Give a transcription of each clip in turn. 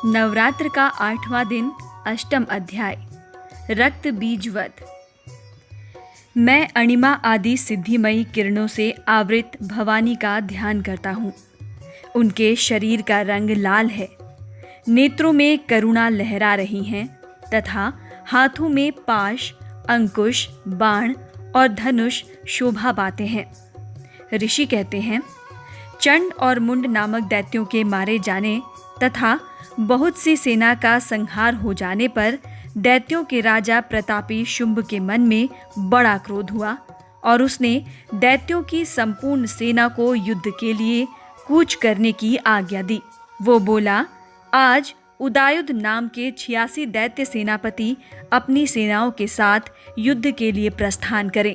नवरात्र का 8वां दिन, अष्टम अध्याय। रक्त बीजवध। मैं अणिमा आदि सिद्धिमयी किरणों से आवृत भवानी का ध्यान करता हूँ। उनके शरीर का रंग लाल है, नेत्रों में करुणा लहरा रही हैं तथा हाथों में पाश, अंकुश, बाण और धनुष शोभा पाते हैं। ऋषि कहते हैं, चंड और मुंड नामक दैत्यों के मारे जाने तथा बहुत सी सेना का संहार हो जाने पर दैत्यों के राजा प्रतापी शुंभ के मन में बड़ा क्रोध हुआ और उसने दैत्यों की संपूर्ण सेना को युद्ध के लिए कूच करने की आज्ञा दी। वो बोला, आज उदायुध नाम के 86 दैत्य सेनापति अपनी सेनाओं के साथ युद्ध के लिए प्रस्थान करें।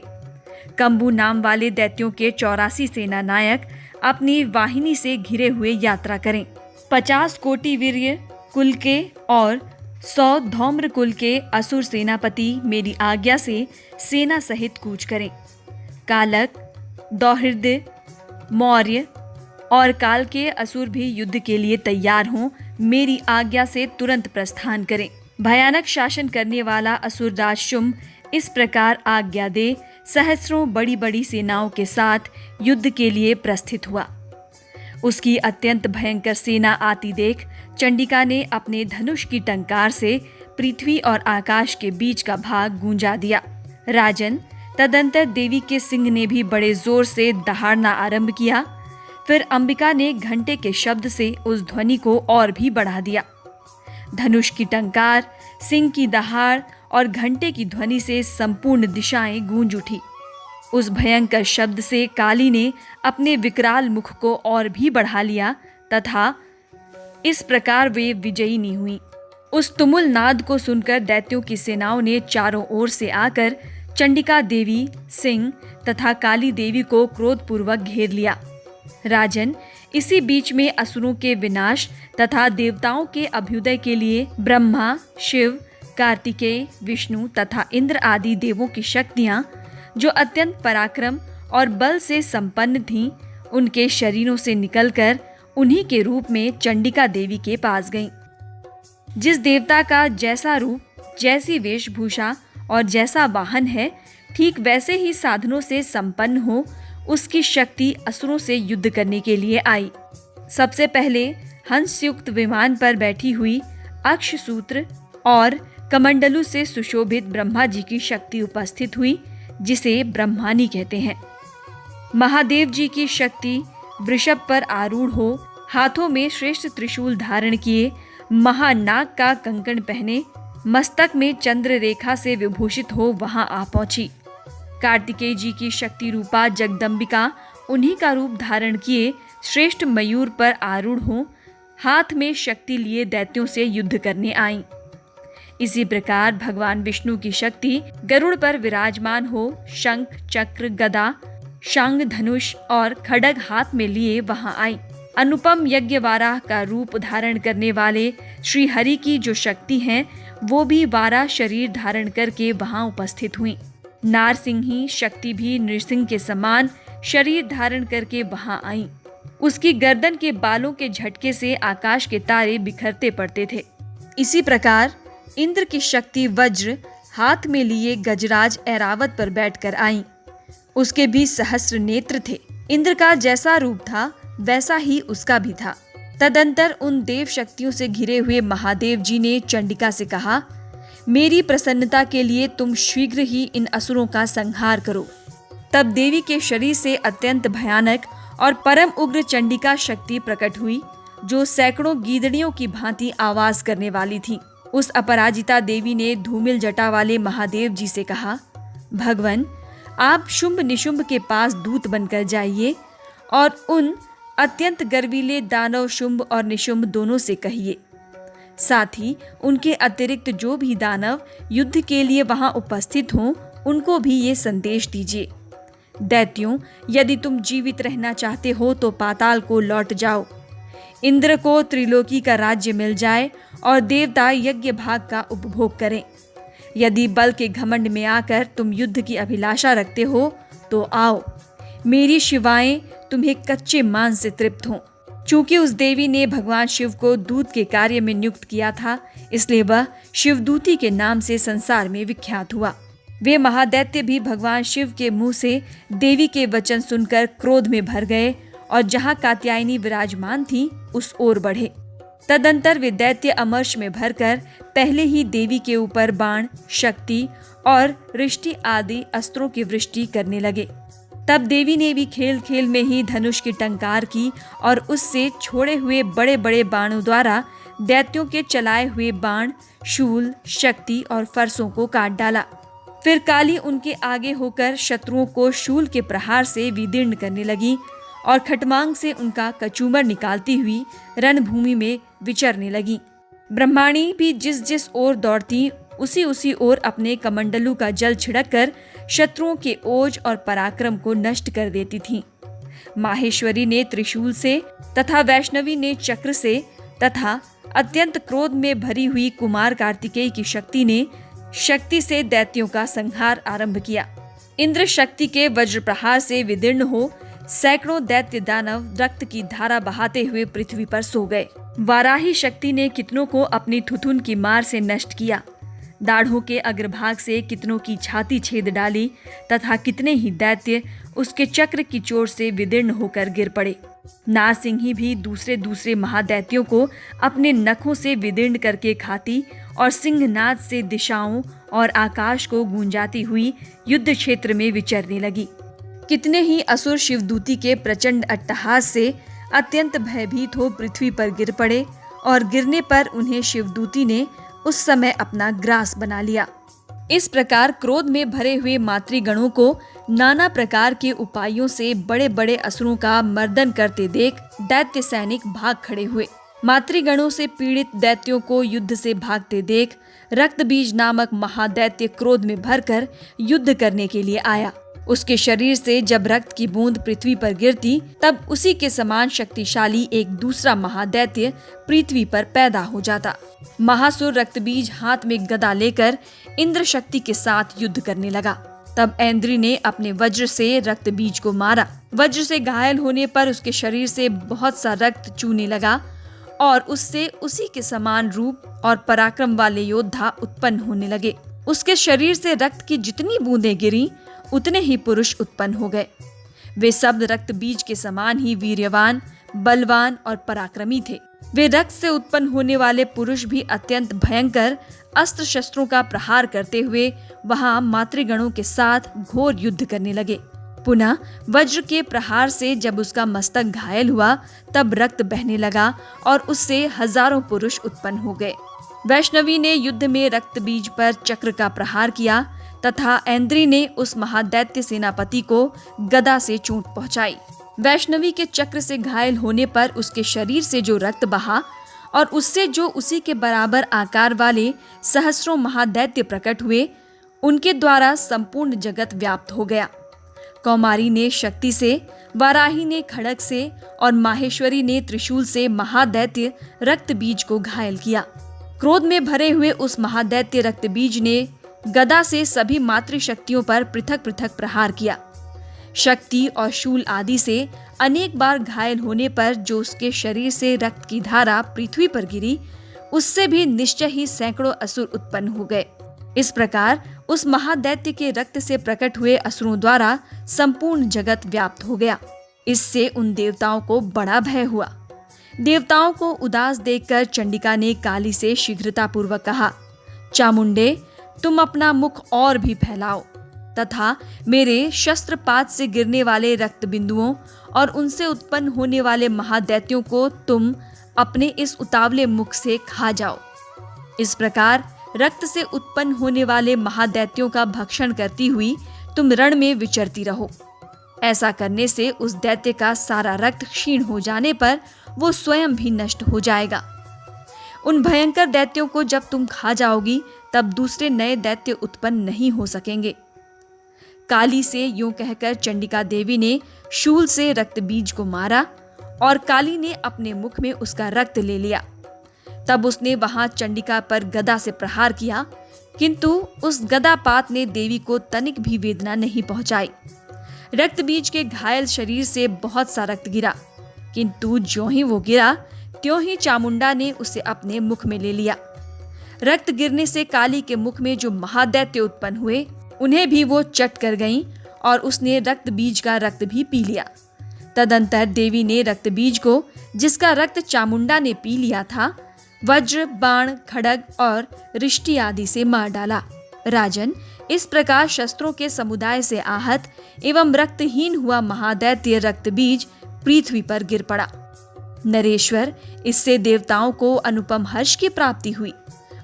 कंबू नाम वाले दैत्यों के 84 सेना नायक अपनी वाहिनी से घिरे हुए यात्रा करें। 50 कोटि वीर्य कुल के और 100 धौम्र कुल के असुर सेनापति मेरी आज्ञा से सेना सहित कूच करें। कालक, दौहिर्द, मौर्य और काल के असुर भी युद्ध के लिए तैयार हों, मेरी आज्ञा से तुरंत प्रस्थान करें। भयानक शासन करने वाला असुरराज शुंभ इस प्रकार आज्ञा दे सहस्रों बड़ी बड़ी सेनाओं के साथ युद्ध के लिए प्रस्थित हुआ। उसकी अत्यंत भयंकर सेना आती देख चंडिका ने अपने धनुष की टंकार से पृथ्वी और आकाश के बीच का भाग गूंजा दिया। राजन, तदंतर देवी के सिंह ने भी बड़े जोर से दहाड़ना आरंभ किया। फिर अंबिका ने घंटे के शब्द से उस ध्वनि को और भी बढ़ा दिया। धनुष की टंकार, सिंह की दहाड़ और घंटे की ध्वनि से संपूर्ण दिशाएं गूंज उठी। उस भयंकर शब्द से काली ने अपने विकराल मुख को और भी बढ़ा लिया तथा इस प्रकार वे विजयिनी हुई। उस तुमुल नाद को सुनकर दैत्यों की सेनाओं ने चारों ओर से आकर चंडिका देवी, सिंह तथा काली देवी को क्रोधपूर्वक घेर लिया। राजन, इसी बीच में असुरों के विनाश तथा देवताओं के अभ्युदय के लिए ब्रह्मा, शिव, कार्तिकेय, विष्णु तथा इंद्र आदि देवों की शक्तियां, जो अत्यंत पराक्रम और बल से संपन्न थीं, उनके शरीरों से निकलकर उन्हीं के रूप में चंडिका देवी के पास गईं। जिस देवता का जैसा रूप, जैसी वेशभूषा और जैसा वाहन है, ठीक वैसे ही साधनों से संपन्न हो, उसकी शक्ति असुरों से युद्ध करने के लिए आई। सबसे पहले हंसयुक्त विमान पर बैठी हुई अक्षसूत्र और कमंडलू से सुशोभित ब्रह्मा जी की शक्ति उपस्थित हुई, जिसे ब्रह्मानी कहते हैं। महादेव जी की शक्ति वृषभ पर आरूढ़ हो, हाथों में श्रेष्ठ त्रिशूल धारण किए, महानाग का कंकण पहने, मस्तक में चंद्र रेखा से विभूषित हो वहां आ पहुंची। कार्तिकेय जी की शक्ति रूपा जगदम्बिका उन्हीं का रूप धारण किए श्रेष्ठ मयूर पर आरूढ़ हो, हाथ में शक्ति लिए दैत्यों से युद्ध करने आईं। इसी प्रकार भगवान विष्णु की शक्ति गरुड़ पर विराजमान हो, शंख, चक्र, गदा, शांग, धनुष और खड्ग हाथ में लिए वहां आई। अनुपम यज्ञ वाराह का रूप धारण करने वाले श्री हरि की जो शक्ति हैं, वो भी वाराह शरीर धारण करके वहां उपस्थित हुई। नारसिंही शक्ति भी नृसिंह के समान शरीर धारण करके वहां आई। उसकी गर्दन के बालों के झटके से आकाश के तारे बिखरते पड़ते थे। इसी प्रकार इंद्र की शक्ति वज्र हाथ में लिए गजराज ऐरावत पर बैठकर आई। उसके भी सहस्र नेत्र थे। इंद्र का जैसा रूप था वैसा ही उसका भी था। तदंतर उन देव शक्तियों से घिरे हुए महादेव जी ने चंडिका से कहा, मेरी प्रसन्नता के लिए तुम शीघ्र ही इन असुरों का संहार करो। तब देवी के शरीर से अत्यंत भयानक और परम उग्र चंडिका शक्ति प्रकट हुई, जो सैकड़ों गीदड़ियों की भांति आवाज करने वाली थी। उस अपराजिता देवी ने धूमिल जटा वाले महादेव जी से कहा, भगवन, आप शुंभ निशुंभ के पास दूत बनकर जाइए और उन अत्यंत गर्वीले दानव शुंभ और निशुंभ दोनों से कहिए। साथ ही उनके अतिरिक्त जो भी दानव युद्ध के लिए वहां उपस्थित हों, उनको भी ये संदेश दीजिए, दैत्यों, यदि तुम जीवित रहना चाहते हो तो पाताल को लौट जाओ। इंद्र को त्रिलोकी का राज्य मिल जाए और देवता यज्ञ भाग का उपभोग करें। यदि बल के घमंड में आकर तुम युद्ध की अभिलाषा रखते हो तो आओ, मेरी शिवाएं तुम्हें कच्चे मांस से तृप्त हों। चूंकि उस देवी ने भगवान शिव को दूत के कार्य में नियुक्त किया था, इसलिए वह शिवदूती के नाम से संसार में विख्यात हुआ। वे महादैत्य भी भगवान शिव के मुंह से देवी के वचन सुनकर क्रोध में भर गए और जहां कात्यायनी विराजमान थी उस ओर बढ़े। तदंतर वे दैत्य अमर्ष में भरकर पहले ही देवी के ऊपर बाण, शक्ति और रिष्टि आदि अस्त्रों की वृष्टि करने लगे। तब देवी ने भी खेल खेल में ही धनुष की टंकार की और उससे छोड़े हुए बड़े बड़े बाणों द्वारा दैत्यों के चलाए हुए बाण, शूल, शक्ति और फरसों को काट डाला। फिर काली उनके आगे होकर शत्रुओं को शूल के प्रहार से विदीर्ण करने लगी और खटमांग से उनका कचूमर निकालती हुई रणभूमि में विचरने लगी। ब्रह्माणी भी जिस जिस ओर दौड़ती उसी ओर अपने कमंडलू का जल छिड़ककर शत्रुओं के ओज और पराक्रम को नष्ट कर देती थीं। माहेश्वरी ने त्रिशूल से तथा वैष्णवी ने चक्र से तथा अत्यंत क्रोध में भरी हुई कुमार कार्तिकेय की शक्ति से दैत्यों का संहार आरंभ किया। इंद्र शक्ति के वज्र प्रहार से विदीर्ण हो सैकड़ों दैत्य दानव रक्त की धारा बहाते हुए पृथ्वी पर सो गए। वाराही शक्ति ने कितनों को अपनी थुथुन की मार से नष्ट किया। दाढ़ों के अग्रभाग से कितनों की छाती छेद डाली तथा कितने ही दैत्य उसके चक्र की चोट से विदीर्ण होकर गिर पड़े। नारसिंही भी दूसरे महादैत्यों को अपने नखों से विदीर्ण करके खाती और सिंहनाद से दिशाओं और आकाश को गूंजाती हुई युद्ध क्षेत्र में विचरने लगी। कितने ही असुर शिवदूती के प्रचंड अट्टहास से अत्यंत भयभीत हो पृथ्वी पर गिर पड़े और गिरने पर उन्हें शिवदूती ने उस समय अपना ग्रास बना लिया। इस प्रकार क्रोध में भरे हुए मातृगणों को नाना प्रकार के उपायों से बड़े बड़े असुरों का मर्दन करते देख दैत्य सैनिक भाग खड़े हुए। मातृगणों से पीड़ित दैत्यों को युद्ध से भागते देख रक्तबीज नामक महादैत्य क्रोध में भरकर युद्ध करने के लिए आया। उसके शरीर से जब रक्त की बूंद पृथ्वी पर गिरती तब उसी के समान शक्तिशाली एक दूसरा महादैत्य पृथ्वी पर पैदा हो जाता। महासुर रक्तबीज हाथ में गदा लेकर इंद्र शक्ति के साथ युद्ध करने लगा। तब ऐन्द्री ने अपने वज्र से रक्तबीज को मारा। वज्र से घायल होने पर उसके शरीर से बहुत सा रक्त चूने लगा और उससे उसी के समान रूप और पराक्रम वाले योद्धा उत्पन्न होने लगे। उसके शरीर से रक्त की जितनी बूंदें गिरी उतने ही पुरुष उत्पन्न हो गए। वे सब रक्त बीज के समान ही वीर्यवान, बलवान और पराक्रमी थे। वे रक्त से उत्पन्न होने वाले पुरुष भी अत्यंत भयंकर अस्त्र शस्त्रों का प्रहार करते हुए वहां मातृगणों के साथ घोर युद्ध करने लगे। पुनः वज्र के प्रहार से जब उसका मस्तक घायल हुआ तब रक्त बहने लगा और उससे हजारों पुरुष उत्पन्न हो गए। वैष्णवी ने युद्ध में रक्त बीज पर चक्र का प्रहार किया तथा ऐन्द्री ने उस महादैत्य सेनापति को गदा से चोट पहुंचाई। वैष्णवी के चक्र से घायल होने पर उसके शरीर से जो रक्त बहा और उससे जो उसी के बराबर आकार वाले सहस्रों महादैत्य प्रकट हुए, उनके द्वारा संपूर्ण जगत व्याप्त हो गया। कौमारी ने शक्ति से, वाराही ने खड़ग से और माहेश्वरी ने त्रिशूल से महादैत्य रक्तबीज को घायल किया। क्रोध में भरे हुए उस महादैत्य रक्तबीज ने गदा से सभी मातृशक्तियों पर पृथक पृथक प्रहार किया। शक्ति और शूल आदि से अनेक बार घायल होने पर जो उसके शरीर से रक्त की धारा पृथ्वी पर गिरी, उससे भी निश्चय ही सैकड़ों असुर उत्पन्न हो गए। इस प्रकार उस महादैत्य के रक्त से प्रकट हुए असुरों द्वारा संपूर्ण जगत व्याप्त हो गया। इससे उन देवताओं को बड़ा भय हुआ। देवताओं को उदास देखकर चंडिका ने काली से शीघ्रतापूर्वक कहा, चामुंडे, तुम अपना मुख और भी फैलाओ तथा मेरे शस्त्रपात से गिरने वाले रक्त बिंदुओं और उनसे उत्पन्न होने वाले महादैत्यों को तुम अपने इस उतावले मुख से खा जाओ। इस प्रकार रक्त से उत्पन्न होने वाले महादैत्यों का भक्षण करती हुई तुम रण में विचरती रहो। ऐसा करने से उस दैत्य का सारा रक्त क्षीण हो जाने पर वो स्वयं भी नष्ट हो जाएगा। उन भयंकर दैत्यों को जब तुम खा जाओगी तब दूसरे नए दैत्य उत्पन्न नहीं हो सकेंगे। काली से यूं कहकर चंडिका देवी ने शूल से रक्त बीज को मारा और काली ने अपने मुख में उसका रक्त ले लिया। तब उसने वहां चंडिका पर गदा से प्रहार किया, किंतु उस गदापात ने देवी को तनिक भी वेदना नहीं पहुंचाई। रक्त बीज के घायल शरीर से बहुत सा रक्त गिरा। किंतु ज्यों ही वो गिरा त्यों ही चामुंडा ने उसे अपने मुख में ले लिया। रक्त गिरने से काली के मुख में जो महादैत्य उत्पन्न हुए उन्हें भी वो चट कर गईं और उसने रक्त बीज का रक्त भी पी लिया। तदंतर देवी ने रक्त बीज को, जिसका रक्त चामुंडा ने पी लिया था, वज्र, बाण, खड्ग और रिष्टि आदि से मार डाला। राजन, इस प्रकार शस्त्रों के समुदाय से आहत एवं रक्तहीन हुआ महादैत्य रक्त बीज पृथ्वी पर गिर पड़ा। नरेश्वर, इससे देवताओं को अनुपम हर्ष की प्राप्ति हुई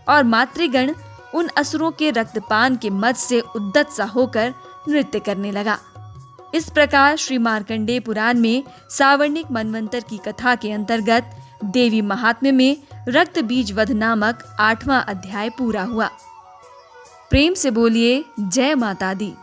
और मातृगण उन असुरों के रक्तपान के मद से उद्दत सा होकर नृत्य करने लगा। इस प्रकार श्री मार्कंडेय पुराण में सावर्णिक मनवंतर की कथा के अंतर्गत देवी महात्म्य में रक्त बीज वध नामक 8वां अध्याय पूरा हुआ। प्रेम से बोलिए जय माता दी।